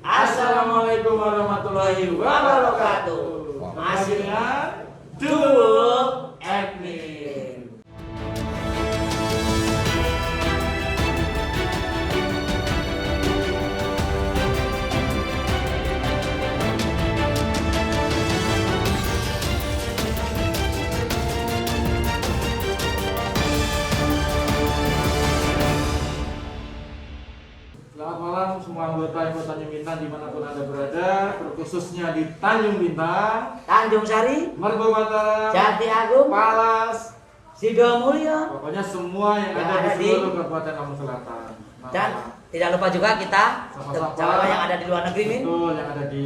Assalamualaikum warahmatullahi wabarakatuh. Hasilnya dulu admin. Selamat malam semua anggota Tanjung Bintang dimanapun Anda berada, terkhususnya di Tanjung Bintang, Tanjung Sari, Margo Mataram, Jati Agung, Palas, Sidomulyo, pokoknya semua yang ada di seluruh Kabupaten Lampung Selatan. dan tidak lupa juga kita sahabat yang ada di luar negeri, Min. Betul, yang ada di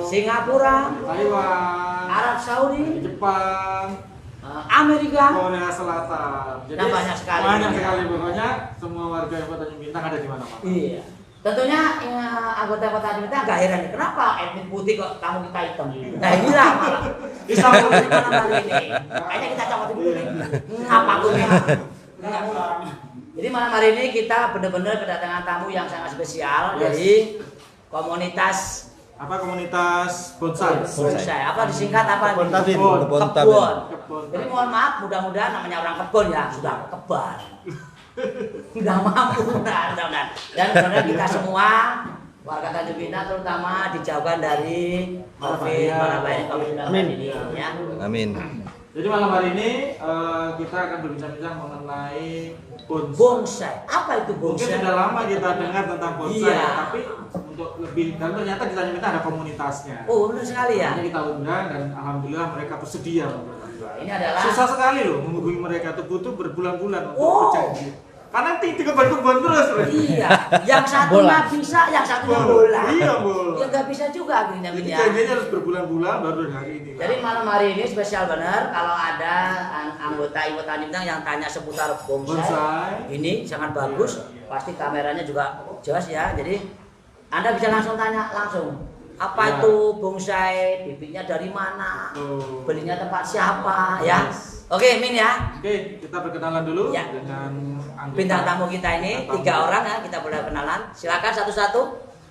Singapura, Taiwan, Arab Saudi, Jepang, Amerika, Korea Selatan. Jadi dan banyak sekali. Banyak sekali pokoknya semua warga Kota Tanjung Bintang ada di mana-mana. Iya. Tentunya anggota Kota Tanjung Bintang agak heran nih, kenapa admin putih kok tamu kita hitam? Nah inilah malah bisa di malam hari ini. Kayaknya kita copotin dulu nih. Ngapa gue? Jadi malam hari ini kita benar-benar kedatangan tamu yang sangat spesial dari komunitas Komunitas bonsai? Bonsai. Apa disingkat apa? Kebun. Jadi mohon maaf, mudah-mudahan namanya orang kebun ya sudah kebar. Sudah mampu, mudah-mudahan. Dan sebenarnya kita semua warga Tanjung Bintang terutama dijauhkan dari COVID-19 ini ya. Amin. Jadi malam hari ini kita akan berbincang-bincang mengenai bonsai. Bonsai. Apa itu bonsai? Mungkin sudah lama kita dengar tentang bonsai, Iya. tapi untuk lebih dan ternyata di Tanjung Bintang ada komunitasnya. Oh, benar sekali ya. Makanya kita undang dan alhamdulillah mereka bersedia. Ini adalah Susah sekali loh menghubungi mereka, tuh butuh berbulan-bulan untuk Oh. berjanji. Karena di kebun-kebun terus. iya, yang satunya bisa, yang satunya bola. Iya, bola. Ya nggak bisa juga akhirnya Jadi ya. janjinya harus berbulan-bulan baru dari hari ini. Jadi malam hari ini spesial benar kalau ada anggota Ibu Tanjung Bintang yang tanya seputar bonsai. Ini sangat bagus, pasti kameranya juga jelas ya. Jadi Anda bisa langsung tanya langsung. Apa Ya. itu bonsai? Bibitnya dari mana? Oh. Belinya tempat siapa ya? Oke, Min ya. Oke, kita perkenalan dulu Ya. dengan anggota. Bintang tamu kita ini Bintang 3 tamu. orang ya, kita boleh kenalan. Silakan satu-satu.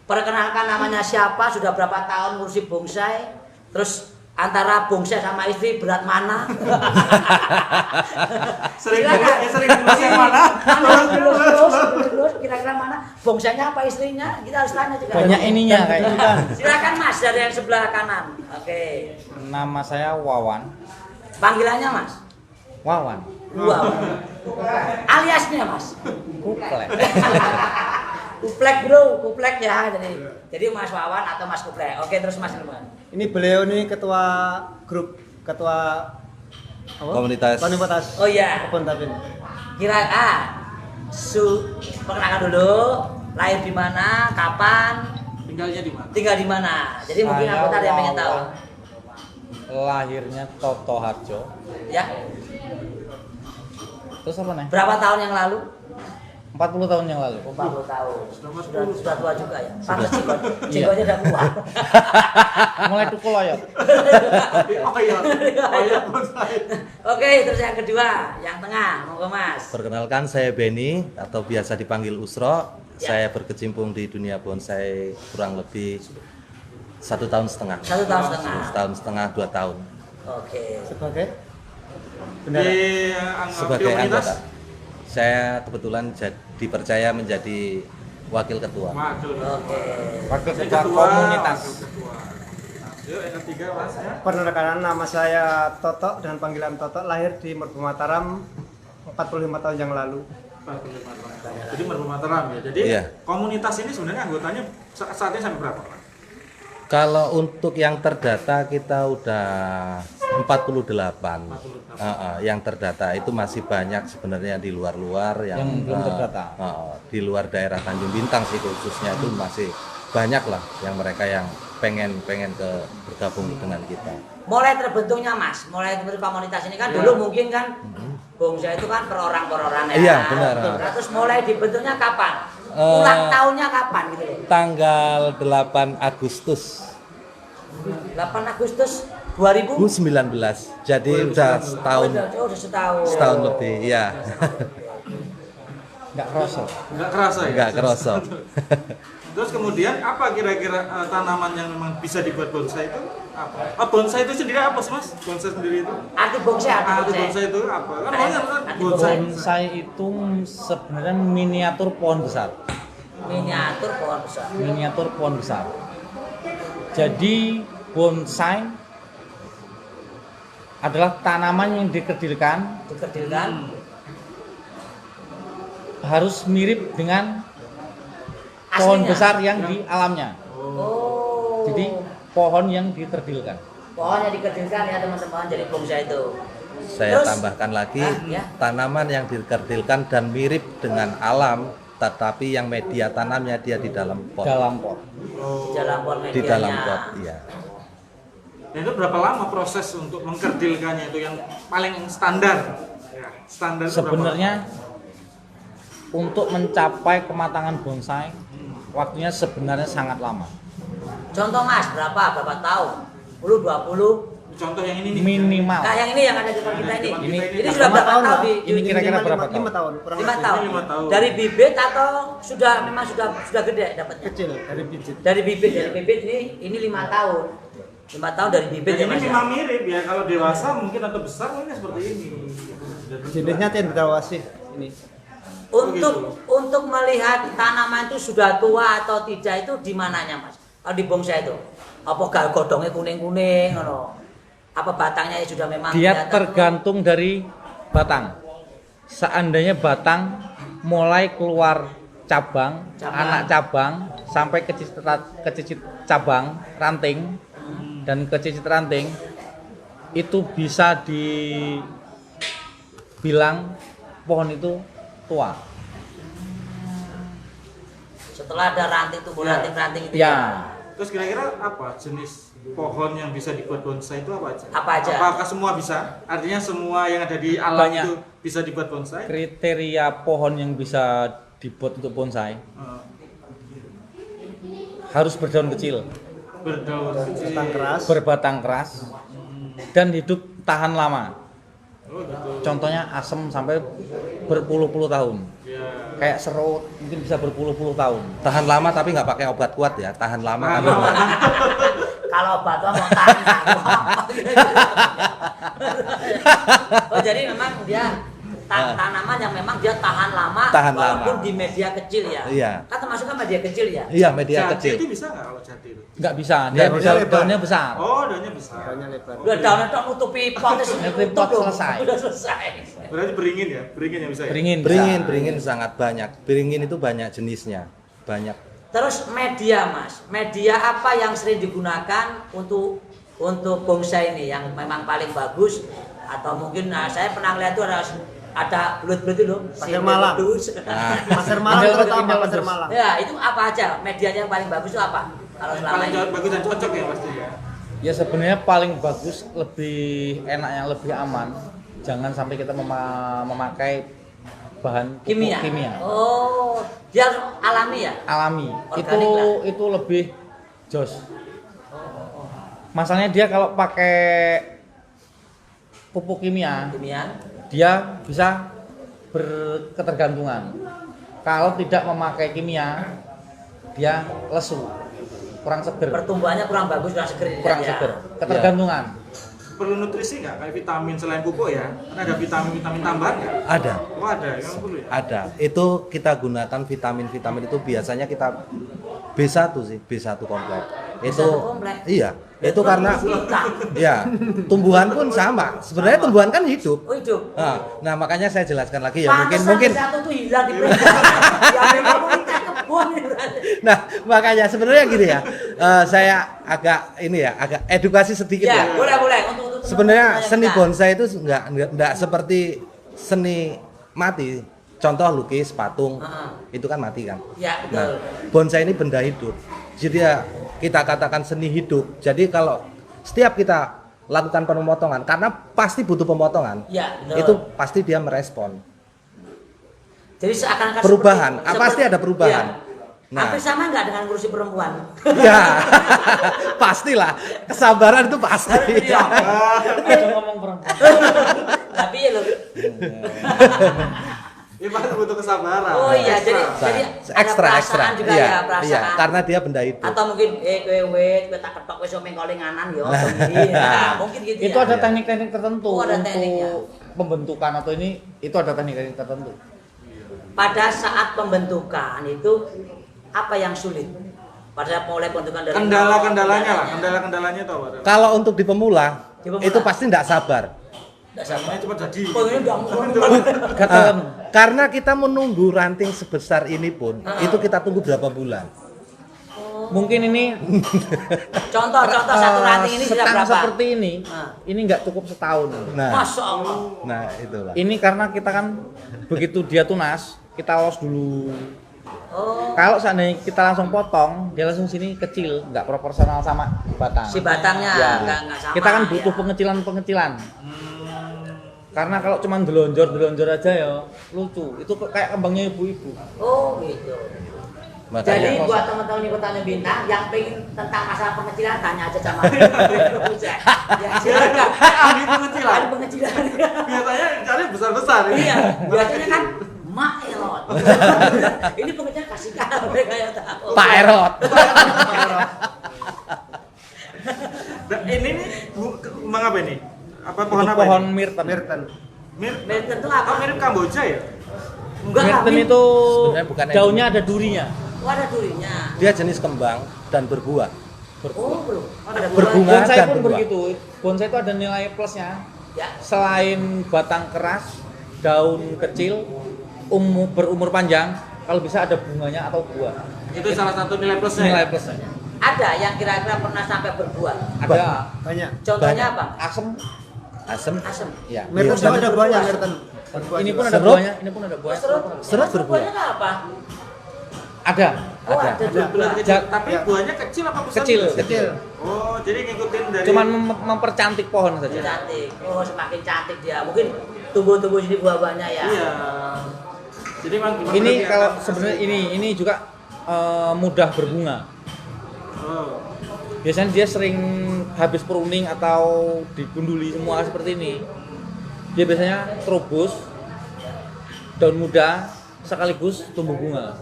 Perkenalkan namanya siapa, sudah berapa tahun ngurusi bonsai. Terus antara bonsai sama istri berat mana? Sering Silakan. sering yang mana? Terus kira-kira mana? Bongsainya apa istrinya? Kita harus tanya juga. Banyak ininya kayak gitu kan. Silakan Mas dari yang sebelah kanan. Oke. Nama saya Wawan. Panggilannya Mas. Wawan. Wow. Aliasnya Mas. Kuplek. Kuplek bro, kuplek ya. Jadi Mas Wawan atau Mas Kuplek. Oke terus Mas Ilman. Ini beliau nih ketua grup, ketua apa? Komunitas. Komunitas Oh iya. Kebun Tabin. Kira perkenalkan dulu. Lahir di mana? Kapan? Tinggalnya di mana? Tinggal di mana? Jadi mungkin Saya anggota ada yang pengen tahu. Wawan. Lahirnya Toto Harjo. Ya. Terus apa nih? Berapa tahun yang lalu? 40 tahun yang lalu. 40 tahun. Sudah Sudah tua juga ya. Pantas jenggotnya udah kuat. Mulai tukul oyot. Oh iya. Oh iya, bonsai. Oke, terus yang kedua, yang tengah, monggo Mas. Perkenalkan saya Benny atau biasa dipanggil Usro. Ya. Saya berkecimpung di dunia bonsai kurang lebih 1,5 tahun. 1 tahun setengah. 1,5 tahun, 2 tahun. Oke. Sebagai Di bendera. Sebagai komunitas? anggota, saya kebetulan dipercaya menjadi wakil ketua. Maju. Oke. Wakil Jadi ketua komunitas. wakil ketua. Nah, yuk yang ketiga Mas ya. Perkenalkan nama saya Toto dengan panggilan Toto, lahir di Merbu Mataram 45 tahun yang lalu. 45 tahun. Jadi Merbu Mataram ya. Jadi Iya. komunitas ini sebenarnya anggotanya saat ini sampai berapa? Pak? Kalau untuk yang terdata kita udah 48. Yang terdata itu masih banyak sebenarnya di luar-luar Yang belum terdata. Di luar daerah Tanjung Bintang sih khususnya itu masih banyak lah yang mereka yang pengen bergabung dengan kita. Mulai terbentuknya Mas, mulai terbentuk komunitas ini kan dulu mungkin kan bonsai itu kan per orang ya. Iya, benar. Nah, terus mulai dibentuknya kapan? Eh, Ulang tahunnya kapan gitu loh? Tanggal 8 Agustus 8 Agustus 2019. Jadi udah setahun Oh, udah setahun. setahun lebih, ya. Nggak kerosot. Nggak kerasa ya? Nggak kerasa. Terus kemudian apa kira-kira tanaman yang memang bisa dibuat bonsai itu apa? Bonsai itu sendiri apa sih mas? Bonsai sendiri itu? Arti bonsai, arti Arti bonsai. bonsai itu apa? Kan Arti banyak kan bonsai. Bonsai itu sebenarnya miniatur pohon besar. Miniatur pohon besar. Miniatur pohon besar. Jadi bonsai adalah tanaman yang dikerdilkan Dikerdilkan. harus mirip dengan pohon Aslinya. besar yang di alamnya. Oh. Jadi pohon yang diterdilkan. pohon yang dikerdilkan ya teman-teman, jadi bonsai itu. Saya Terus, tambahkan lagi ya. tanaman yang dikerdilkan dan mirip dengan alam, tetapi yang media tanamnya dia di dalam pot. Dalam pot. Di dalam pot medianya. Di dalam pot, iya. Dan itu berapa lama proses untuk mengkerdilkannya itu yang paling standar? Ya, standar itu berapa Sebenarnya untuk mencapai kematangan bonsai waktunya sebenarnya sangat lama. Contoh mas, berapa tahun? 10, 20? lama? Contoh yang ini nih. Minimal. Nah yang ini yang ada di depan kita ini. Ini sudah berapa tahun Pak. di Ini kira-kira berapa 5 tahun? tahun, kurang 5 lebih. tahun. 5 tahun. Dari bibit atau memang sudah gede dapatnya? Kecil dari bibit. Dari bibit ini 5 tahun. 5 tahun dari bibit Dan ya ini mas. memang mirip ya, kalau dewasa mungkin atau besar mungkin seperti ini. Jenisnya cendrawasih ini. Untuk melihat tanaman itu sudah tua atau tidak itu di mananya mas? Kalau di bonsai itu, apa godongnya kuning-kuning, apa batangnya sudah memang Dia kelihatan? tergantung dari batang. Seandainya batang mulai keluar cabang, anak cabang sampai ke cicit cabang, ranting dan ke cicit ranting itu bisa dibilang pohon itu tua. Setelah ada ranting tubuh Ya. ranting-ranting itu Ya. Terus kira-kira apa jenis pohon yang bisa dibuat bonsai itu apa aja? Apa aja? Apakah semua bisa? Artinya semua yang ada di alam Banyak. itu bisa dibuat bonsai? Kriteria pohon yang bisa dibuat untuk bonsai Eh, harus berdaun kecil, berdaun kecil. Batang keras. berbatang keras, dan hidup tahan lama. Oh gitu. Contohnya asem sampai berpuluh-puluh tahun. Ya. Kayak serut mungkin bisa berpuluh-puluh tahun. Tahan lama tapi nggak pakai obat kuat ya, tahan lama kan. Kalau batu mau tahan. Oh jadi memang dia tanaman yang memang dia tahan lama Tahan walaupun lama. di media kecil ya. Iya. Kan termasuk kan media kecil ya. Iya, media Jati kecil. itu bisa nggak kalau jati itu? Nggak bisa, dia Nggak bisa bisa. daunnya besar. Oh, daunnya besar. Daunnya lebar. Udah daunnya tok nutupi pot terus Nutupi tutup pot loh. selesai. Udah selesai. Berarti beringin ya? Beringin yang bisa ya? Beringin, Beringin, bisa. beringin sangat banyak. Beringin itu banyak jenisnya, banyak. Terus media mas, media apa yang sering digunakan untuk bonsai ini yang memang paling bagus atau mungkin saya pernah lihat tuh ada belut-belut itu loh, Pasir Malang. bedus. Pasir Malang Indel- terutama Indel- Pasir Malang. Ya itu apa aja medianya yang paling bagus itu apa? Kalau selama Paling ini bagus dan cocok ya pasti ya. Ya sebenarnya paling bagus, lebih enak, yang lebih aman. Jangan sampai kita memakai bahan pupuk kimia. Oh, dia harus alami ya? alami. Organik lah. Itu lebih jos. Masalahnya dia kalau pakai pupuk kimia, Kimia. dia bisa berketergantungan. Kalau tidak memakai kimia, dia lesu, kurang seger, Pertumbuhannya kurang bagus, kurang seger ini kurang ya. seger, ketergantungan. Perlu nutrisi nggak? Kayak vitamin selain pupuk ya? Kan ada vitamin tambahan nggak? Ada, Oh ada, yang perlu ya? ada. Itu kita gunakan vitamin-vitamin itu biasanya kita B1 sih, B1 komplek. Itu komplek? iya, itu karena Vita. ya, tumbuhan pun sama. Sebenarnya tumbuhan kan hidup. Oh hidup. Nah, makanya saya jelaskan lagi ya, Pantesan mungkin satu tuh hilang di pelihara. Ya memang kita kebun ini berarti. nah, makanya sebenarnya gini ya. Saya agak edukasi sedikit Ya, ya. boleh untuk Sebenarnya teman-teman seni kita. bonsai itu enggak seperti seni mati. Contoh lukis, patung, itu kan mati kan. Ya, betul. Nah, bonsai ini benda hidup. Jadi ya kita katakan seni hidup. Jadi kalau setiap kita lakukan pemotongan, karena pasti butuh pemotongan, Ya, betul. itu pasti dia merespon. Jadi seakan-akan Perubahan, pasti ada perubahan. Ya. Nah. Hampir sama nggak dengan ngurusi perempuan? Ya, pastilah kesabaran itu pasti. Iya. Aja ngomong perempuan. Tapi ya loh. Ini pasti butuh kesabaran. Oh iya, Ekstra. jadi ada ekstra perasaan juga iya, ya, perasaan. iya, karena dia benda hidup. Atau mungkin kowe tak ketok wis mengkolinganan yo. Nah, mungkin gitu Itu ya. ada teknik-teknik tertentu Oh, ada untuk tekniknya. pembentukan atau ini itu ada teknik-teknik tertentu. Pada saat pembentukan itu apa yang sulit? Pada mulai pembentukan dari Kendala-kendalanya lah, kendala-kendalanya itu apa? Kalau untuk di pemula, Di pemula. itu pasti tidak sabar. Nggak sabar. Ini cuma jadi. Oh, ini udah Katakan Karena kita menunggu ranting sebesar ini pun, itu kita tunggu berapa bulan. mungkin ini contoh satu ranting ini sudah setang berapa? seperti ini nggak cukup setahun. Nah, Masya Allah. nah itulah. Ini karena kita kan begitu dia tunas, kita los dulu. Oh, Kalau seandainya kita langsung potong, dia langsung sini kecil, nggak proporsional sama batang. si batangnya Ya. nggak sama. Kita kan butuh ya. pengecilan-pengecilan. Karena kalau cuma delonjor aja ya lucu. Itu kayak kembangnya ibu-ibu. Oh gitu. Makanya Jadi buat teman-teman di Kota Bintang yang pengen tentang masalah pengecilan tanya aja sama ya, silakan. Ahli pengecilan. Ada pengecilan. Biasanya cari besar-besar ini. Iya, biasanya kan Mak Erot. Ini pengecilan kasih kalah mereka yang tahu. Pak Erot. Nah, ini nih emang apa ini? Apa pohon Itu apa? pohon ini? myrten. Mirip. Mereka itu apa? Oh, mirip Kamboja ya? Enggak lah. Myrten itu Sebenarnya bukan daunnya ada durinya. Oh, ada durinya. Dia jenis kembang dan berbuah. Oh, belum. Ada Berbunga. Bonsai dan pun berbuah. begitu. Bonsai itu ada nilai plusnya. Ya. Selain batang keras, daun kecil, berumur panjang, kalau bisa ada bunganya atau buah. Itu salah satu nilai plusnya. Nilai Ya? plusnya. Ada yang kira-kira pernah sampai berbuah. Ada Banyak. Contohnya apa? asem. Asem. Asam. Ya. Mirten Iya. juga ada buahnya, Mirten. Berbuah Ini juga. pun ada Serut. buahnya. Ini pun ada Oh, buahnya. serut. Serut Emang berbuah. buahnya apa? Ada. Oh, Ada. ada. Bulan kecil. Ja- Tapi ya. buahnya kecil apa besar? Kecil. Kecil. Oh, jadi ngikutin dari. Cuman mempercantik pohon saja. Cantik. Oh, semakin cantik dia. Mungkin tumbuh-tumbuh sini buah-buahnya ya. Iya. Jadi memang Ini kelihatan. kalau sebenarnya ini juga mudah berbunga. Oh. Biasanya dia sering habis pruning atau digunduli semua seperti ini. Dia biasanya terobos, daun muda, sekaligus tumbuh bunga.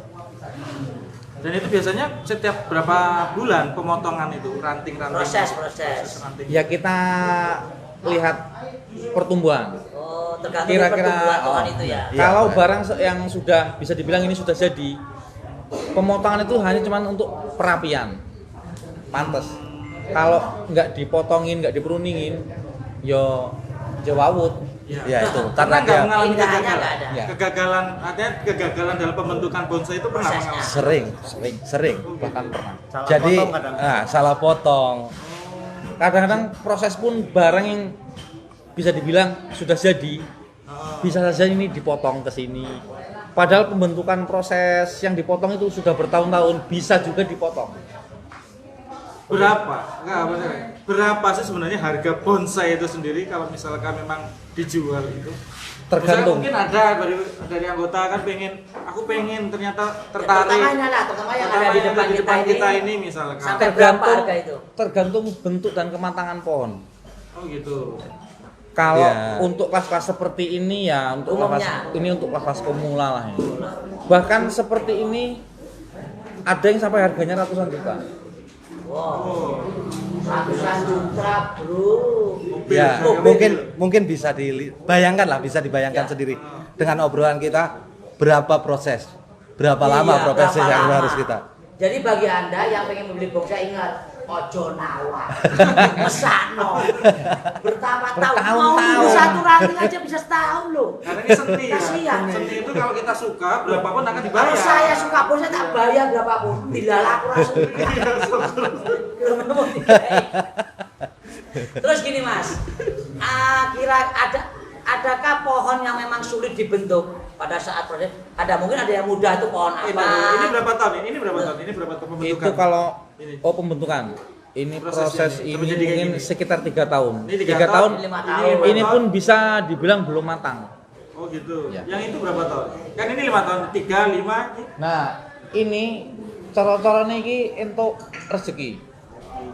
Dan itu biasanya setiap berapa bulan pemotongan itu ranting-ranting. Proses. ranting. Ya kita lihat pertumbuhan. Oh, tergantung Kira-kira, pertumbuhan pohon oh. itu ya. Iya, Kalau benar. barang yang sudah bisa dibilang ini sudah jadi, pemotongan itu hanya cuma untuk perapian, pantes. Kalau nggak dipotongin, nggak dipruningin, yo jawawut. Ya itu Pernah karena nggak dia mengalami Indahnya kegagalan? nggak ada. Ya. Kegagalan, artinya kegagalan dalam pembentukan bonsai itu pernah Prosesnya. mengalami. sering. Bahkan pernah. Salah Jadi potong kadang. salah potong. Kadang-kadang proses pun barang yang bisa dibilang sudah jadi, bisa saja ini dipotong ke sini. Padahal pembentukan proses yang dipotong itu sudah bertahun-tahun, bisa juga dipotong. Berapa? Enggak, benar. Berapa sih sebenarnya harga bonsai itu sendiri kalau misalkan memang dijual itu? Tergantung. Misalnya mungkin ada dari anggota kan aku pengen ternyata Terutama tertarik. ini lah, terutama yang Terutama ada di yang depan kita ini. ini misalkan. Sampai berapa harga itu? Tergantung bentuk dan kematangan pohon. Oh gitu. Kalau Ya. untuk kelas-kelas seperti ini ya untuk Umumnya. ini untuk kelas-kelas pemula lah ya. Bahkan seperti ini ada yang sampai harganya ratusan juta. Wow. Ratusan juta, bro. Ya, Mobil. mungkin bisa dibayangkan lah, bisa dibayangkan Ya. sendiri dengan obrolan kita berapa proses, berapa lama Iya, proses berapa yang lama. harus kita. Jadi bagi Anda yang pengen membeli bonsai ingat ojo nawar. Mesano. Bertahun-tahun mau Bertahun-tahun. beli satu ranting aja bisa setahun loh. Karena ini seni ya. Kasihan. Seni itu kalau kita suka berapapun akan dibayar. Kalau saya suka bonsai tak bayar berapapun. Tidak laku langsung. Terus gini Mas, kira adakah pohon yang memang sulit dibentuk pada saat proses? Mungkin ada yang mudah itu pohon apa? Ini berapa tahun? Ini berapa tahun? Ini berapa tahun pembentukan? Itu kalau Ini. pembentukan. Ini Prosesnya proses ini, ini sampai jadi kayak mungkin gini. sekitar 3 tahun. Ini 3 3 tahun. Ini 5 Ini tahun. lima Ini tahun. pun bisa dibilang belum matang. Oh gitu. Ya. Yang itu berapa tahun? Kan ini 5 tahun, 3, 5. Nah, ini cara-caranya ini untuk rezeki.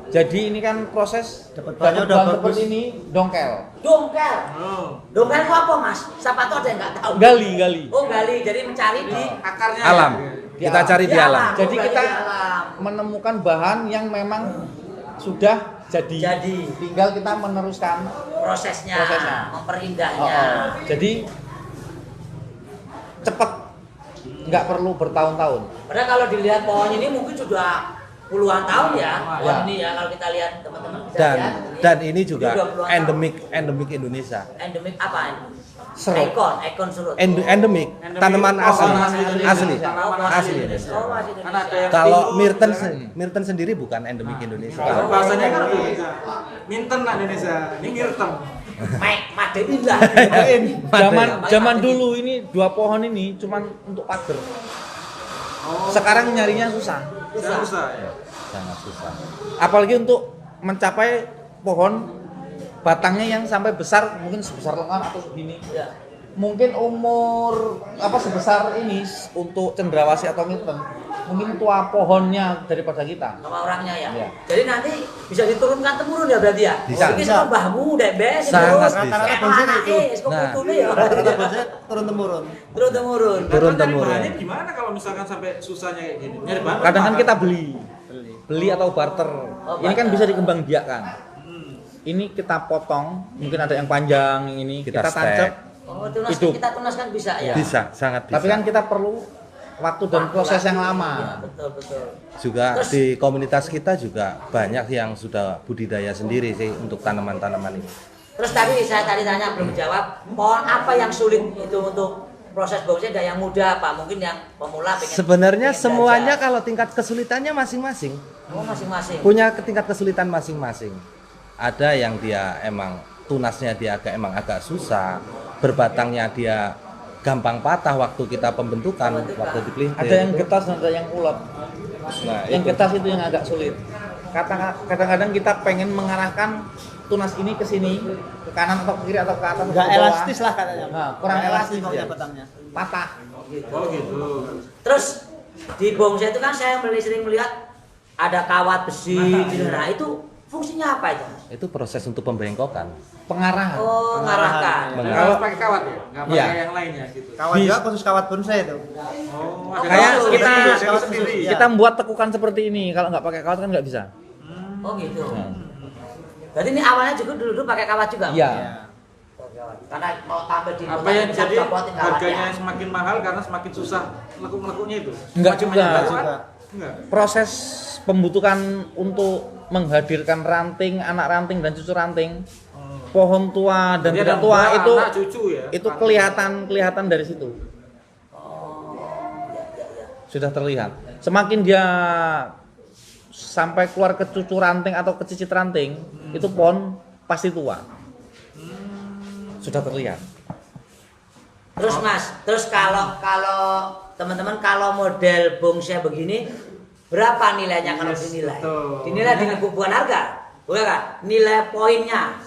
Jadi ini kan proses Dapat dapat bahannya udah bahan bagus. seperti ini dongkel. Dongkel. Oh. Dongkel itu apa mas? Siapa tuh ada yang nggak tahu? Gali. Oh gali, jadi mencari di Akarnya Alam. ya? Kita cari di alam. Jadi gali kita di alam. menemukan bahan yang memang sudah jadi. Jadi. Tinggal kita meneruskan. prosesnya, memperindahnya. Jadi cepat, nggak perlu bertahun-tahun. Padahal kalau dilihat pohon ini mungkin sudah puluhan tahun ya, pohon Ya. ini ya kalau kita lihat teman-teman bisa Dan lihat. dan ini juga udah puluhan tahun. endemik Indonesia. Endemik apa? Serut. Ekon serut. Endemik, tanaman Oh, asli, Indonesia. asli, Tanaman asli. Oh, masih Kan ada Indonesia. yang Kalau timun, Myrten sendiri bukan endemik Indonesia. Kalau bahasanya kan Indonesia. Minten lah Indonesia. Ini Mirten. Madinah. Zaman dulu ini dua pohon ini cuman untuk pagar. Sekarang nyarinya susah. Susah ya. Sangat susah. Apalagi untuk mencapai pohon batangnya yang sampai besar, mungkin sebesar lengan atau segini. Ya. Mungkin umur apa sebesar ini untuk cendrawasih atau Myrten mungkin tua pohonnya daripada kita. Sama orangnya ya. Iya. Jadi nanti bisa diturunkan temurun ya berarti ya. Bisa. Ini sama mbahmu dek bes. Sangat bisa. Rata-rata bonsai kayak gitu. Nah. ya. Rata-rata bonsai turun temurun. Turun temurun. Turun Nah, cari temurun. bahannya gimana kalau misalkan sampai susahnya kayak gini? Nyari bahan Kadang kan mahal. kita beli atau barter. Ini kan barter. bisa dikembangbiakan. Ini kita potong, mungkin ada yang panjang, yang ini Kita kita tancap. Oh, tunaskan, Hidup. kita tunaskan bisa ya. Bisa, sangat bisa. Tapi kan kita perlu waktu dan proses yang Iya, lama. betul. Juga Terus- di komunitas kita juga banyak yang sudah budidaya sendiri sih untuk tanaman-tanaman ini. Terus tadi saya tanya belum jawab, pohon apa yang sulit itu untuk proses bonsai dan yang muda Pak? Mungkin yang pemula pengen Sebenarnya pengen semuanya belajar. kalau tingkat kesulitannya masing-masing, Oh, masing-masing. punya tingkat kesulitan masing-masing. Ada yang dia emang tunasnya dia agak susah, berbatangnya dia gampang patah waktu kita pembentukan, waktu dipelintir. Ada yang getas dan ada yang ulet. Nah, Yang itu. getas itu yang agak sulit. Kadang-kadang kita pengen mengarahkan tunas ini ke sini, ke kanan atau ke kiri atau ke atas. Enggak ke bawah. elastis lah katanya. Nah, kurang Nggak elastis pokoknya ya. batangnya. Patah. Oh gitu. Terus di bonsai itu kan saya sering melihat ada kawat besi gitu. Nah, itu fungsinya apa itu? Itu proses untuk pembengkokan. Pengarahan. Oh, ngarahkan. Nggak Kalau- harus pakai kawat ya? Nggak pakai Iya. yang lainnya gitu. Kawat juga khusus kawat bonsai itu. Oh, ada Kayak kawat kita- sendiri, kawat sendiri. khusus. Kita membuat tekukan seperti ini. Kalau nggak pakai kawat kan nggak bisa. Oh gitu. Nah. Berarti ini awalnya juga dulu pakai kawat juga? Iya. Karena mau tampil di Apa yang bisa jadi copotin kawatnya. harganya semakin mahal karena semakin susah lekuk-lekuknya itu? Enggak Semakin juga. banyak Juga. kawat? Enggak. Proses pembutuhan untuk menghadirkan ranting, anak ranting dan cucu ranting, pohon tua dan Jadi tidak ada tua buah, itu anak, cucu ya? itu kelihatan dari situ. Sudah terlihat. Semakin dia sampai keluar ke cucu ranting atau ke cicit ranting, itu pohon pasti tua. Sudah terlihat. Terus Mas, terus kalau teman-teman kalau model bonsai begini berapa nilainya kalau Yes, dinilai? betul. Dinilai dengan bukan harga, bukan kan? Nilai poinnya.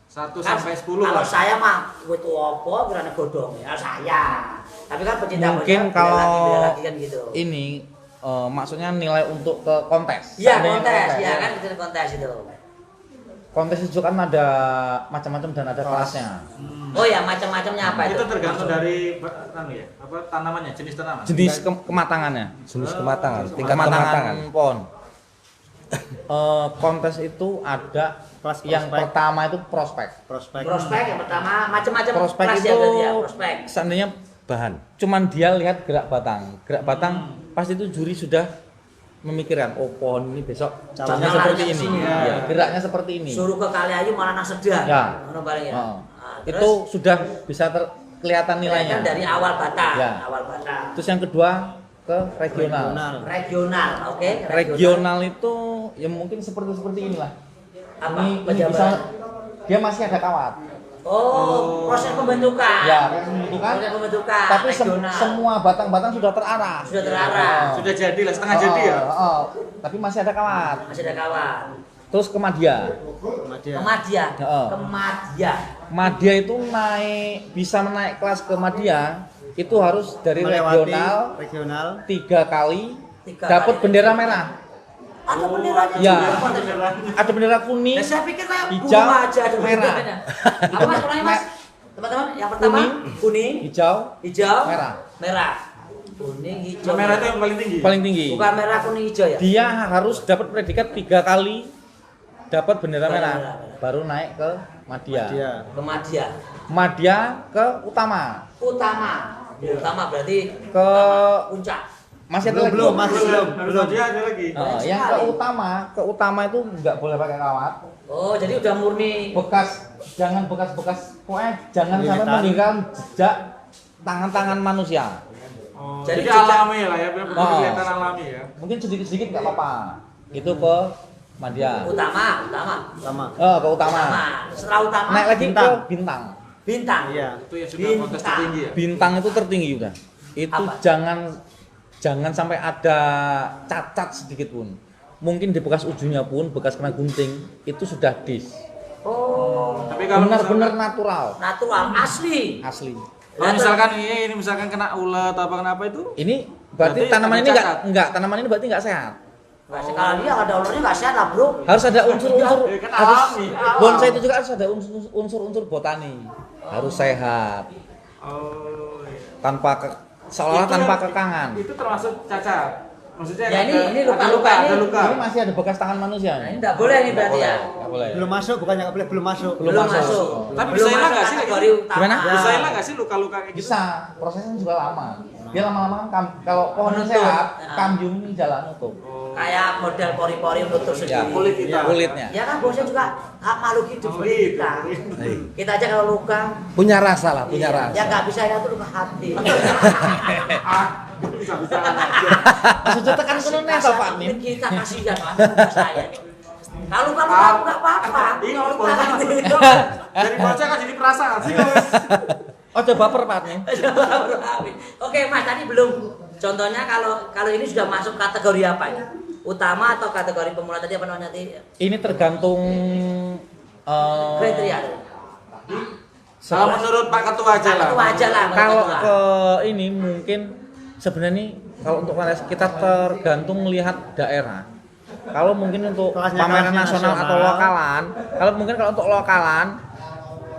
1 Kan, sampai 10 kalau lah. saya mah itu apa berani godong ya saya. Tapi kan pecinta Mungkin bonsai kalau beda lagi kan gitu. ini maksudnya nilai untuk ke kontes. Iya Seandainya kontes, ya ya. kan itu kontes itu. Kontes itu kan ada macam-macam dan ada kelasnya. Oh ya macam-macamnya apa itu? Itu tergantung dari ya, apa tanamannya, jenis tanaman. Jenis kematangannya. Jenis kematangan, tingkat kematangan. pohon. Kontes itu ada Kelas yang prospek. pertama itu prospek. Prospek. Prospek yang pertama macam-macam Prospek kelas itu ya berarti ya prospek. seandainya Bahan. cuman dia lihat gerak batang. Gerak batang pasti itu juri sudah memikirkan oh pohon ini besok Calonnya calonnya seperti larinya ini. kesini. Ya, geraknya seperti ini. Suruh ke kali ayu malah nang sedang. Ya. Ngono paling ya. Oh. Nah, Itu terus sudah bisa kelihatan nilainya. kan dari awal batang, Ya. awal batang. Terus yang kedua ke regional. Regional, oke. Regional itu ya mungkin seperti inilah. Apa? Ini Pejabat. bisa dia masih ada kawat. Oh, proses pembentukan. Ya, proses pembentukan. Proses pembentukan. Tapi regional. semua batang-batang sudah terarah. Sudah terarah. Sudah jadi lah, setengah jadi ya. Tapi masih ada kawat. Masih ada kawan. Terus ke Madya. Kemadya. Oh. Kemadya. Madya itu bisa naik kelas ke Madya itu harus dari Melewati regional regional 3 kali Tiga dapat kali. bendera merah. Ada benderanya Ya. juga kontesnya. Ada bendera kuning, Ya, saya pikir kayak hijau, bunga aja ada merah. benderanya. Apa mas warnanya mas? Teman-teman, yang pertama kuning, hijau, hijau, merah. merah. Kuning, hijau. Yang merah itu yang paling tinggi. Paling tinggi. Bukan merah, kuning, hijau ya? Dia harus dapat predikat 3 kali dapat bendera Bendera merah, merah. baru naik ke Madya. Dia. Kemadya. Madya ke utama, Utama. Utama berarti ke puncak. masih ada lagi. Belum, masih belum. Belum dia ada lagi. Yang ke utama itu nggak boleh pakai kawat. Oh, jadi udah murni. Jangan bekas-bekas, pokoknya jangan sampai Limitan. meninggalkan jejak tangan-tangan manusia. Oh, Jadi jadi jejak- alami lah ya, benar-benar Oh. kelihatan alami ya. Mungkin sedikit-sedikit nggak apa-apa. Itu ke Madya. Utama. Sama. Ke utama. Setelah utama Naik lagi Bintang. ke bintang. bintang. Iya. Itu yang sudah kontes Bintang. tertinggi ya. Bintang itu tertinggi udah. Itu Apa? jangan sampai ada cacat sedikit pun. Mungkin di bekas ujungnya pun, bekas kena gunting, itu sudah dis. Oh, Tapi kalau Benar-benar misalkan, natural, natural, asli. asli. kalau misalkan ini misalkan kena ulat atau apa kenapa itu? Ini berarti Berarti tanaman ada ini cacat. enggak, tanaman ini berarti enggak sehat. Nggak sih, kalau dia ada ularnya nggak sehat lah bro. Harus ada unsur-unsur, Ya, kan harus alami, alam. bonsai itu juga harus ada unsur-unsur botani. Harus sehat, Oh, iya. seolah-olah Itu tanpa yang- kekangan. Itu termasuk cacat. Maksudnya Ya, ada- ini ada luka-luka luka, ini. ada luka. Ini masih ada bekas tangan manusia. Nah, ini nggak boleh nih berarti ya. Nggak boleh. Belum masuk, bukannya nggak boleh, belum masuk. Belum masuk. Tapi Belum bisa hilang masuk nggak sih kayak kategori gitu? utama. Gimana? Bisa hilang nggak sih luka-luka kayak gitu? Bisa, prosesnya juga lama. Dia lama-lama kan kalau pohonnya Menutup. sehat, Nah. kambium ini jalan nutup. Kayak model pori-pori menutup Ya, sendiri. Kulit kita. kulitnya. Ya kan bosnya juga hak makhluk hidup Oh, seperti kita. Iya. Kita aja kalau luka, Punya rasa lah, punya iya, rasa. yang nggak bisa itu luka hati. Bisa-bisa aja. Sudah tekan kono nempel Pak Nim. Kita kasihan mas saya. Kalau luka nggak apa-apa. Ini Kalau kalau luka bonsai dari bonsai kan jadi perasaan sih kalau Oh, coba baper Pak Nim. Oke mas, tadi belum. Contohnya kalau ini sudah masuk kategori apa ini? Utama atau kategori pemula tadi apa namanya tadi? Ini tergantung Kriteria. kalau menurut Pak Ketua aja lah. Itu aja lah. Kalau Ketua. ke ini mungkin sebenarnya nih kalau untuk Malaysia kita tergantung melihat daerah. Kalau mungkin untuk Kelasnya pameran kelasnya nasional atau nasional. lokalan, kalau untuk lokalan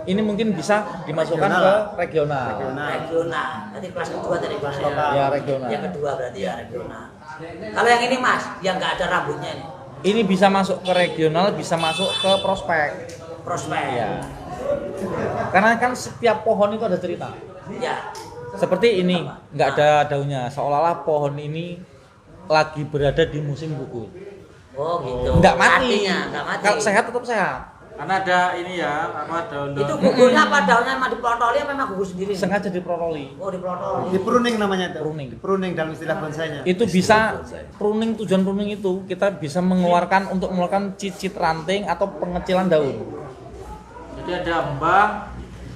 ini mungkin bisa dimasukkan Regional. ke regional. Regional. Tadi kelas kedua tadi kelasnya. Lokal. Ya, regional. Yang kedua berarti ya regional. Kalau yang ini mas, yang nggak ada rambutnya ini, Ini bisa masuk ke regional, bisa masuk ke prospek. prospek. Ya. Karena kan setiap pohon itu ada cerita. Ya. Seperti ini, nggak ada daunnya. Seolah-olah pohon ini lagi berada di musim gugur. Oh gitu. Nggak mati. Artinya, nggak mati. Kalau sehat tetap sehat. Karena ada ini ya, apa daun-daun. Itu gugurnya apa daunnya emang diplotoli apa memang gugur sendiri? Sengaja diprotoli. Oh diplotoli. Di pruning namanya itu. Pruning. Pruning dalam istilah bonsainya. Itu bisa pruning, tujuan pruning itu kita bisa mengeluarkan cicit ranting atau pengecilan daun. Jadi ada embang,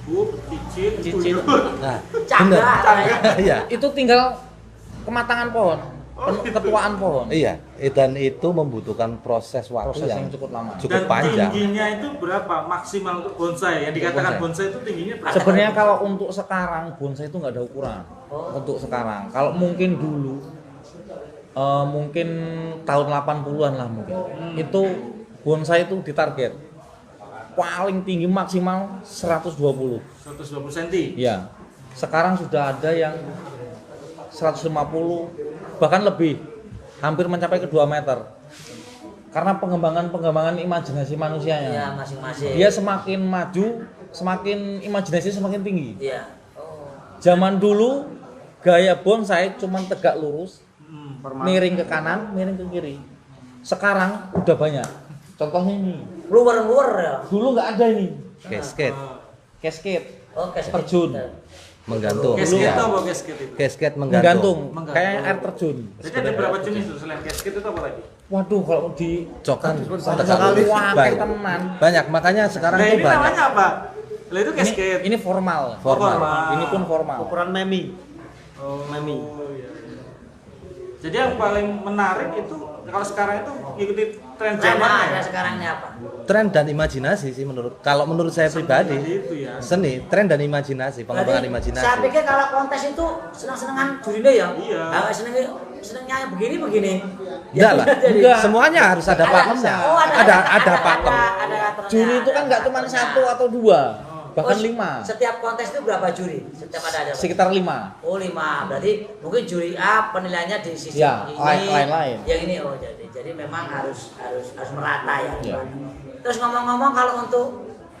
bub, cicit, Cicit. tuyul. Nah, Cangga. bener. Iya. Itu tinggal kematangan pohon, ketuaan pohon. Iya, dan itu membutuhkan proses waktu Proses yang yang cukup lama. cukup Dan panjang. tingginya itu berapa maksimal untuk bonsai? Yang dikatakan Bonsai. bonsai itu tingginya berapa? Sebenarnya kalau untuk sekarang bonsai itu nggak ada ukuran. Untuk sekarang, kalau mungkin dulu, mungkin tahun 80-an lah mungkin, itu bonsai itu ditarget paling tinggi maksimal 120. 120 cm. Ya, sekarang sudah ada yang 150 bahkan lebih, hampir mencapai ke 2 meter. Karena pengembangan imajinasi Iya manusianya. masing-masing. Dia semakin maju, semakin imajinasi semakin tinggi. Iya. Oh. Zaman dulu gaya bonsai cuma tegak lurus, Formal. miring ke kanan, miring ke kiri. Sekarang udah banyak. Contohnya ini. Luar ya. Dulu nggak ada ini. Cascade, Cascade. Oh cascade. Terjun. menggantung. Cascade Iya. itu apa cascade itu? Cascade Menggantung. Menggantung. Kayak air terjun. Jadi ada berapa jenis tuh selain cascade itu apa lagi? Waduh, kalau di Cokan sekali. wah banyak. teman. Banyak, makanya sekarang Nah itu ini banyak. namanya apa? Lah itu cascade. Ini formal. Formal. Ini pun formal. Ukuran memi. Oh, Mami. iya. Jadi yang paling menarik itu kalau sekarang itu ngikuti tren Zaman zamannya ada ya. sekarang ini apa? Tren dan imajinasi sih menurut saya pribadi. Itu ya. Seni, tren dan imajinasi, pengembangan Berarti imajinasi. saya pikir kalau kontes itu senang-senangan jurine ya. Iya. Nah, senengnya senengnya begini. Enggak lah. Jadi- Enggak. Semuanya harus ada pakemnya. Oh, Ada pakem. ada aturannya. Juri itu kan nggak cuma 1 atau 2, bahkan Oh, 5. Setiap kontes itu berapa juri? Setiap ada. Sekitar 5. Oh 5, berarti mungkin juri A penilaiannya di sisi Ya, ini, lain-lain. yang ini oh jadi memang harus merata ya. Ya. Terus ngomong-ngomong kalau untuk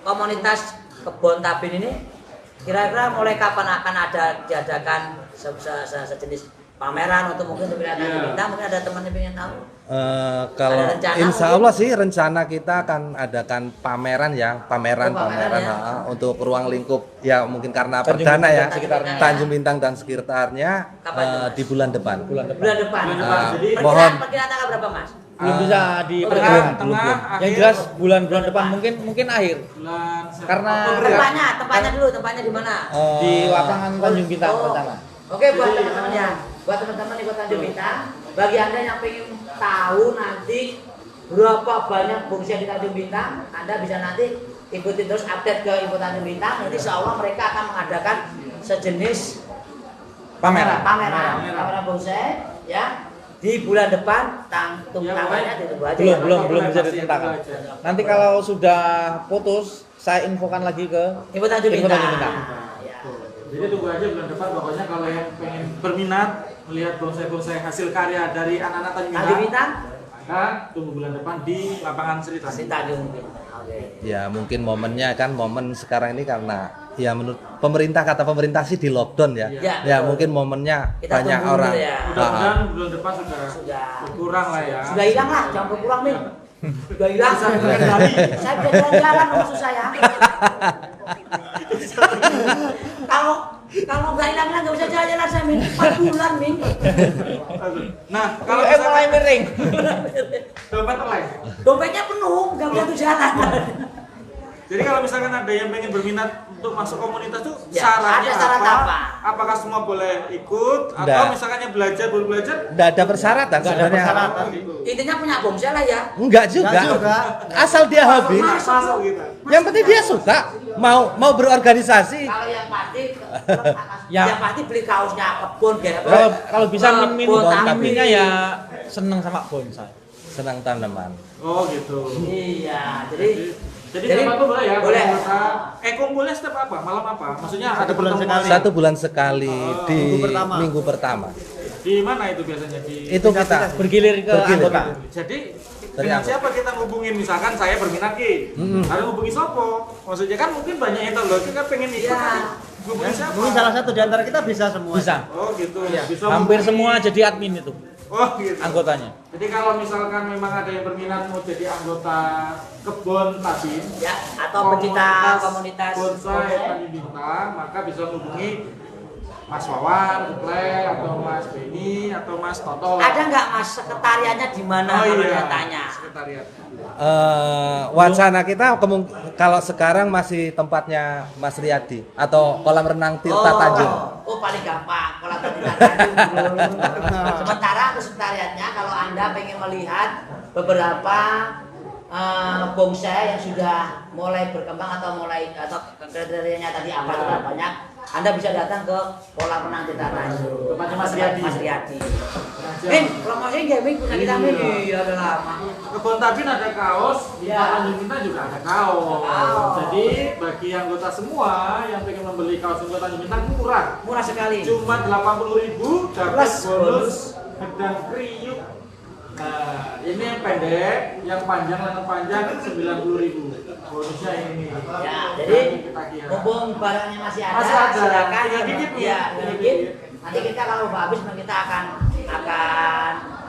komunitas kebun tabin ini, kira-kira mulai kapan akan diadakan sejenis pameran untuk mungkin untuk kelihatan Iya. kita, mungkin ada teman yang ingin tahu. Kalau Ada rencana insya mungkin? Allah sih rencana kita akan adakan pameran ya, pameran Oh, pameran ya. untuk ruang lingkup ya mungkin karena Tanjung perdana Bintang ya, dan sekitarnya. Tanjung Bintang dan sekitarnya Kapan itu, Mas? di bulan depan. Bulan depan. Bulan depan. Bulan depan. Jadi, mohon. Perkiraan tanggal berapa Mas? Belum bisa diperkirakan. Tengah, tengah, Yang akhir, jelas bulan-bulan depan mungkin akhir bulan Karena Tempatnya dulu, tempatnya di mana? di lapangan Tanjung Bintang Oh. rencana. Oke, buat teman-teman ya, buat teman-teman di Kota Tanjung Bintang, bagi anda yang pengen tahu nanti berapa banyak bonsai di Tanjung Bintang, anda bisa nanti ikuti terus update ke Info Tanjung Bintang. Nanti insya Allah mereka akan mengadakan sejenis Pameran. pameran bonsai ya di bulan depan. Ya, Tanggalnya ditunggu aja. Belum ya. bisa ditentangkan. Nanti kalau sudah putus, saya infokan lagi ke Info Tanjung Info Bintang. Tanjung Bintang. Ya. Jadi tunggu aja bulan depan, pokoknya kalau yang pengen berminat melihat bonsai-bonsai hasil karya dari anak-anak Tanjung Tanjung Bintang, Bintang, maka tunggu bulan depan di lapangan Sri di Tanjung. Tanjung Bintang. Oke. Ya mungkin momennya kan momen sekarang ini karena ya menurut pemerintah, kata pemerintah sih di lockdown ya. Ya, Ya betul. mungkin momennya Kita banyak tunggu orang. dulu ya. Mudah-mudahan bulan depan sudah Sudah. berkurang lah ya. Sudah hilang lah, jangan berkurang nih. Sudah hilang. Bisa terkendali. Saya bisa jalan-jalan maksud saya. Kalau nggak hilang nggak bisa jalan-jalan saya min 4 bulan min. Nah, kalau mulai misalkan miring. dompet lain. Dompetnya penuh, nggak bisa tuh jalan. Jadi kalau misalkan ada yang pengen berminat untuk masuk komunitas tuh Ya, syaratnya ada syarat apa? Apakah semua boleh ikut atau Nggak. misalkan yang belajar baru belajar? Nggak ada persyaratan Nggak ada sebenarnya. persyaratan. Oh, gitu. Intinya punya bonsai lah ya. Enggak juga. Nggak juga. Asal dia hobi. Masuk gitu. Yang penting dia suka, mau berorganisasi. Kalau yang pasti, Ya. yang pasti beli kaosnya kebun biar Kalau bisa Kebun tapi- minnya ya seneng sama bonsai. Senang tanaman. Oh gitu. Iya, jadi Jadi siapa tuh boleh ya? Boleh. Anggota. Kumpulnya setiap apa? Malam apa? Maksudnya ada 1 bulan pertemuan sekali. 1 bulan sekali di Minggu pertama. minggu pertama. di mana itu biasanya di? Itu kita Bergilir ke Bergilir. anggota. Jadi Dari dengan apa? siapa kita ngubungin? Misalkan saya berminat Ki, harus ngubungi Sopo. Maksudnya kan mungkin banyak yang tahu kita pengen ikut. Iya. tapi Ngubungin siapa? Mungkin salah satu di antara kita bisa semua. Bisa. Oh gitu. Iya. Bisa Hampir ngubungin. semua jadi admin itu Oh gitu. anggotanya. Jadi kalau misalkan memang ada yang berminat mau jadi anggota kebun tabin ya atau pecinta komunitas bonsai Tanjung Bintang, maka bisa menghubungi Mas Wawan, Uklek, atau Mas Beni, atau Mas Toto. Ada nggak mas sekretariatnya di mana? Oh kalau iya, dia tanya. sekretariat. wacana kita kalau sekarang masih tempatnya Mas Riyadi atau kolam renang Tirta Tanjung. Oh paling gampang kalau Tirta Tanjung. Sementara untuk sekretariatnya kalau anda pengen melihat beberapa bonsai yang sudah mulai berkembang atau kriterianya tadi apa itu kan banyak, anda bisa datang ke kolam renang Tirta Tanjung. Tempatnya Mas Riyadi. Mas Riyadi. Min, promosi nggak Min? Punya kita Min? Iya udah lama. Kebun tabin ada kaos, di Ya. Tanjung Bintang juga ada kaos. Kaos. Jadi bagi anggota semua yang pengen membeli kaos untuk Tanjung Bintang murah. Murah sekali. Cuma 80.000 dapat Plus bonus gedang kriuk. Nah, ini yang pendek, yang panjang lengan panjang 90.000. Bonusnya ini. Ya, jadi kita kira. mumpung barangnya masih ada, Masih ada. silakan Tinggal dikit, Bu. ya, Tinggal dikit. dikit. Nanti kita kalau udah habis kita akan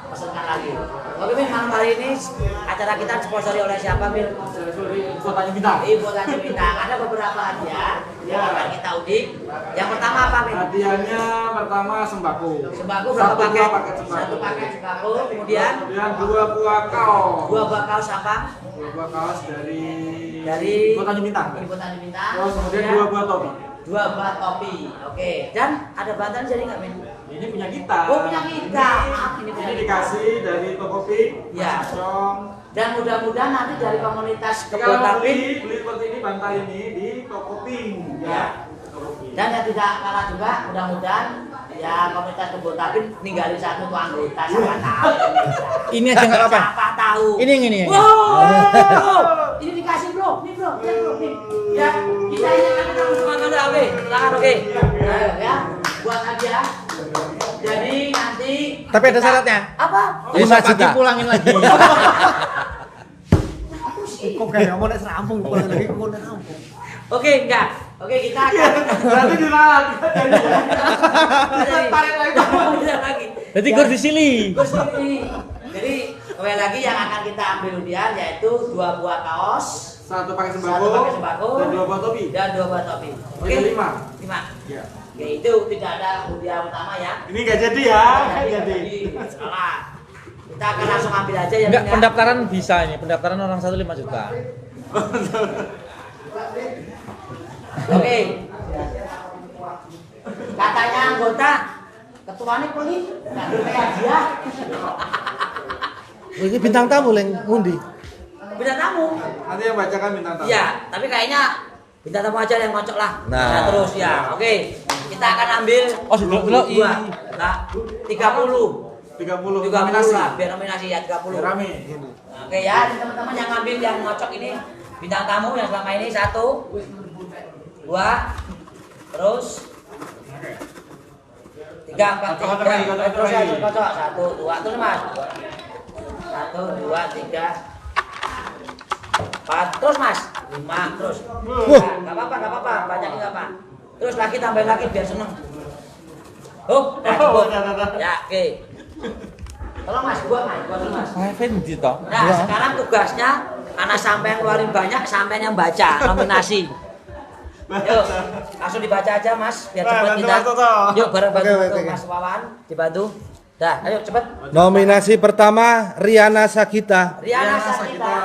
pesankan lagi. Oke, Min, malam hari ini acara kita disponsori oleh siapa, Min? Sorry, info Tanjung Bintang. Ibu Tanjung Bintang. Ada beberapa hadiah yang akan kita udik. Yang pertama apa, Min? Hadiahnya pertama sembako. Sembako berapa Satu paket? buah paket sembako. Satu paket sembako. Kemudian Kemudian 2 buah kaos. 2 buah kaos apa? 2 buah kaos dari Dari Info Tanjung Bintang. Ibu Tanjung Bintang. Terus kemudian 2 buah topi. 2 buah topi. Oke. Dan ada bantuan jadi nggak, Min? Ini punya kita. Oh, punya kita. Maaf, ini punya Ini kita. dikasih dari Tokopedia. Ya. Mas Acong. Dan mudah-mudahan nanti dari komunitas Jadi kebun kalau mau tabin beli seperti ini bantal ini di Tokopedia. Ya. Tokopedia. dan yang tidak kalah juga mudah-mudahan Ya, komunitas kebun tapi ninggalin satu tuh anggota siapa tahu. Ini aja nggak apa-apa. Siapa tahu. Ini yang ini. Wow, ini dikasih bro, nih bro, lihat bro, nih. Ya, kita ini kan kita semangat oke, silakan oke. Ayo ya, buat hadiah. Jadi nanti. Tapi ada syaratnya. Apa? Besok 5 pagi juta. pulangin lagi. Kok gak mau nek serampung kok lagi kok nek serampung. Oke, enggak. Oke, kita akan. Berarti diralat. Tarik lagi. Jadi gur di sini. Terus ini. Jadi kembali lagi yang akan kita ambil undian yaitu 2 buah kaos, Satu pakai satu sembako, pakai sembako, dan 2 buah topi. dan 2 buah topi. Oke, Jadi 5. 5. Ya. Oke, itu tidak ada undian utama ya. Ini nggak jadi ya, nggak jadi. Salah. Kita akan langsung ambil aja ya. Enggak, Bun, ya. pendaftaran bisa ini. Pendaftaran orang 1 5 juta. Oke. Katanya anggota ketuanya pelit, nggak kayak dia. Ini bintang tamu yang ngundi. Bintang tamu. Nanti yang bacakan bintang tamu. Iya, tapi kayaknya bintang tamu aja yang ngocok lah. Nah. Terus ya. Oke. Kita akan ambil Oh, dulu 2. Nah, 30. 30 30 nominasi. lah, biar nominasi ya 30. Biar rame. Oke ya, ini teman-teman yang ngambil yang ngocok ini bintang tamu yang selama ini 1, 2, terus 3, 4, 3, terus 1, 2, terus mas 1, 2, 3, 4, terus mas 5, terus nggak apa-apa, banyak nggak apa terus lagi tambahin lagi biar seneng cukup ya oke tolong mas, buat dulu mas. Fendi toh. Nah, sekarang tugasnya karena sampai yang keluarin banyak, sampai yang baca nominasi. Yuk, langsung dibaca aja mas, biar cepet Bantu kita. Mas Toto. Yuk, bareng bantu Oke. Mas Wawan, dibantu. Dah, ayo cepet. Nominasi pertama Riana Sagita, Riana Riana Sakita.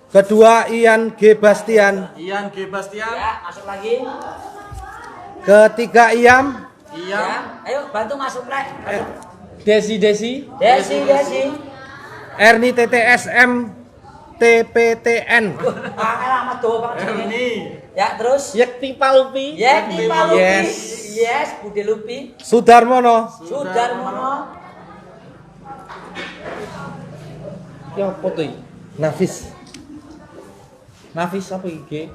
kedua Ian G Bastian, Ian G. Bastian, Ya, masuk lagi. ketiga Iam, Ian, Ya, ayo bantu masuk rek. Desi. Desi. Erni TTSM TPTN, Angel amat do banget sini. Erni, Ya, terus. Yekti Palupi. Yeti Palupi. Yes. Yes, Budi Lupi. Sudarmono, Sudarmono. Ya foto iki. Nafis, Nafis apa iki?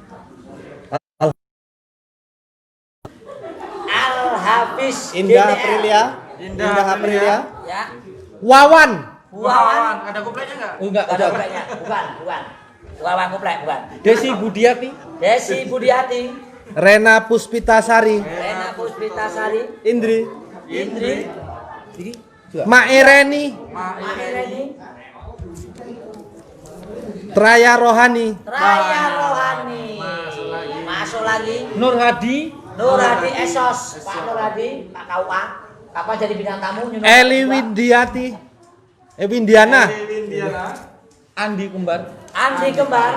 Al-Hafiz. Indah GTL. Aprilia. Indah Aprilia. Ya. Wawan, Wawan. Ada kuplenya nggak? Oh enggak, Ada ada. kupleknya. Bukan. Wawan kuplek, bukan. Desi Budiati. Desi Budiati. Rena Puspitasari, Rena Puspitasari. Indri, Indri. Iki juga. Maireni, Mahireni. Traya Rohani, Raya Rohani. Masuk lagi. Nur Hadi. Nur Hadi Esos. Pak Nur Hadi, Pak KUA. Kapan jadi bintang tamu? Nyuruh Eli kedua. Windiati, Windiana, Windiana, Andi Kembar. Andi Kembar.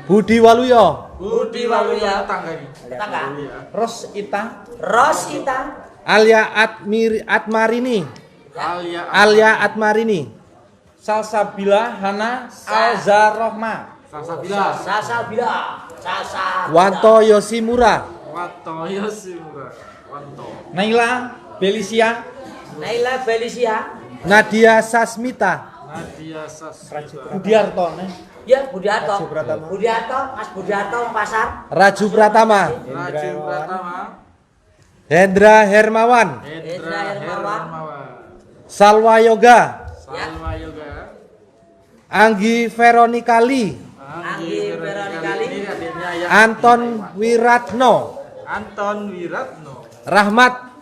Budi Waluyo, Budi Waluyo. tetangga ini. Tetangga. Ros Ita. Rosita. Alia Atmarini, Alia, Alia Atmarini, Salsabila Hana Alzarohma. Salsabila, Salsabila. Salsabila. Wanto Yoshimura, Wato, Yosimura, Wanto, Naila Belisia. Naila Felicia. Nadia Sasmita, Nadia Sasmita, Budiarto. Ya, Budiarto. Raju Pratama. Budiarto, Mas Budiarto Pasar. Raju Pratama, Raju Pratama, Hendra Hermawan, Hendra Hermawan. Hermawan, Salwa Yoga, Salma Yoga, Anggi Veronikali, Anggi Veronikali. ini adiknya yang Anton Wiratno, Anton Wiratno, Rahmat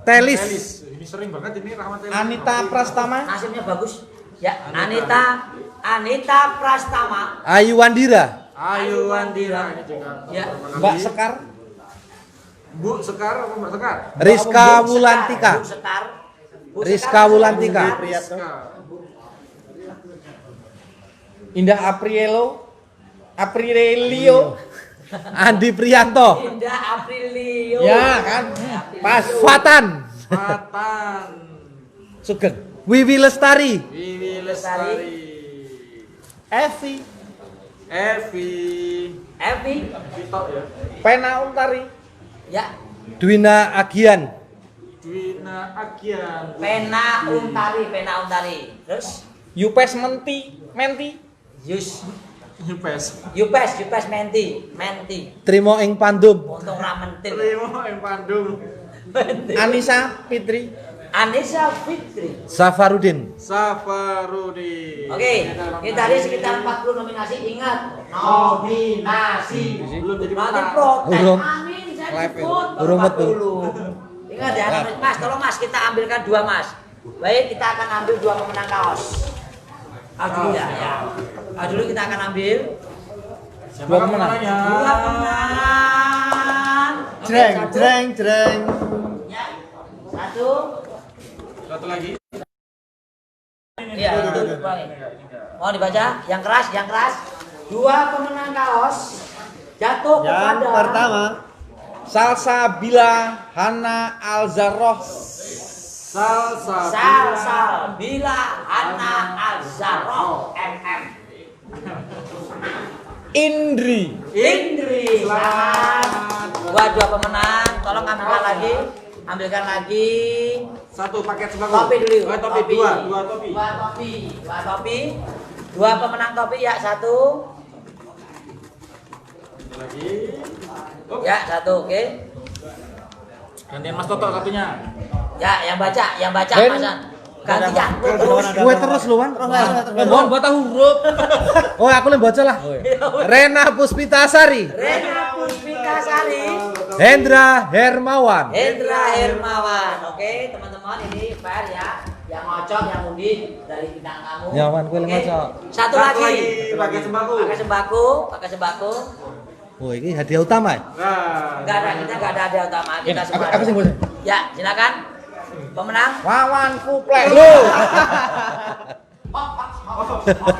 Telis, Telis. Ini sering banget ini Rahmat Telis. Anita Prastama. Nasibnya bagus. Ya, Anita Prastama. Ayu Wandira, Ayu Wandira ini juga. Ya. Mbak Sekar. Bu Sekar apa Mbak Sekar? Rizka Wulantika, Bu Sekar. Bu Rizka Sekar, Wulantika. Bu Sekar. Rizka. Indah Aprilio. Andi Priyanto, Indah Aprilio. Ya kan? Pas. Fatan, Matan, Sugeng. Wiwi Lestari, Wiwi Lestari, Evi. Evi, Evi. Vito ya. Pena Untari. Ya, Dwina Agian. Dwina Agian. Pena Untari. Terus Yupes Menti. Yupes. Menti. Trimo ing Pandum. Untung ra mentil. Trimo ing Bandung. Anissa Fitri. Anissa Fitri. Safarudin. Safarudi. Oke, kita tadi sekitar 40 nominasi. Ingat, nominasi. Belum jadi Nanti menang. protes. Urung. Amin, saya Live sebut. baru urung betul. 40. Ingat ya, Mas, tolong Mas, kita ambilkan 2 Mas. Baik, kita akan ambil 2 pemenang kaos. Dulu ya. Dulu kita akan ambil Siapa Dua pemenang. pemenangnya? 2 pemenang. Oke, Jreng, satu. jreng. Ya. Satu. Satu lagi. Iya, itu paling. Mau dibaca? Yang keras. 2 pemenang kaos jatuh Yang kepada pertama Salsabila Hana Alzaroh. Salsabila Hana Alzaroh MM. Indri. Indri, Selamat. selamat. Buat 2 pemenang, tolong ambilkan lagi. Satu paket sembako. Topi dulu. Topi. Dua topi. 2 topi. 2 pemenang topi ya, 1. Satu lagi. Oh, Ya, 1, oke. gantian Mas Toto satunya. Ya, yang baca Ben. Masan. Gantian terus. Gue terus lu, Wan. Mohon buat huruf. Oh, aku yang baca lah. Rena Puspitasari. Rena Puspitasari. Hendra Hermawan. Hendra Hermawan. Oke, teman-teman, ini fair ya. Yang ngocok, yang undi dari bintang kamu. Ya, Wan, gue Oke. ngocok. Satu lagi. Paket sembako. Pakai sembako. Oh, ini hadiah utama. Ya? Nah, Kita enggak ada hadiah utama. Kita semua. Apa sih bos? Ya, silakan. Pemenang. Wawan Kuplek.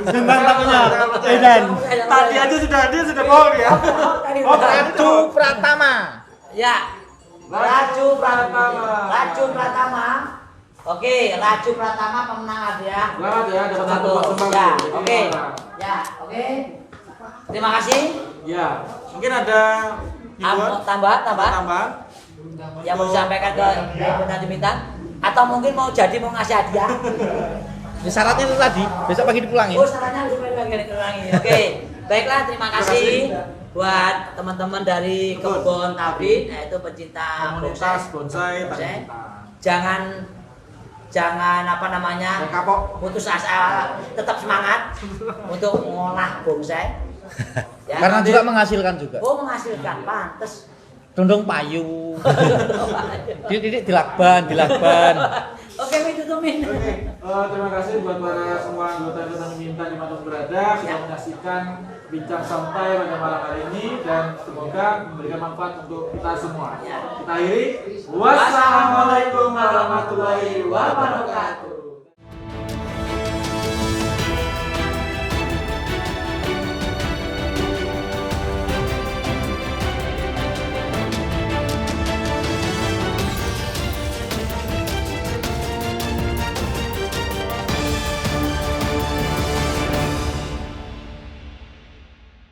bintang tamunya Edan. tadi aja dia sudah bohong ya. Raju Pratama. Ya. Raju Pratama. Oke, Raju Pratama pemenang hadiah. Selamat ya, dapat satu box sembako. Ya, Jadi, oke. nah, Ya, oke. Terima kasih. Ya, mungkin ada hiburan Tambah. Yang mau disampaikan ke Ibu Bintang atau mungkin mau ngasih hadiah. Ini syaratnya itu tadi, besok pagi dipulangin. Oh, sarannya harus diulangi. Oke. Baiklah, terima kasih buat teman-teman dari Kebon Tabit, yaitu pecinta komunitas bonsai bonsai. Tanjung Jangan apa namanya? kapok. Putus asa, tetap semangat untuk mengolah bonsai. Ya, Karena juga menghasilkan juga. oh, menghasilkan, pantes. Dondong payu. Dilakban. Oke, ditutumin. Oke, terima kasih buat para semua anggota yang minta dimanapun berada sudah menyaksikan bincang santai pada malam hari ini dan semoga memberikan manfaat untuk kita semua. Kita akhiri. Wassalamualaikum warahmatullahi wabarakatuh.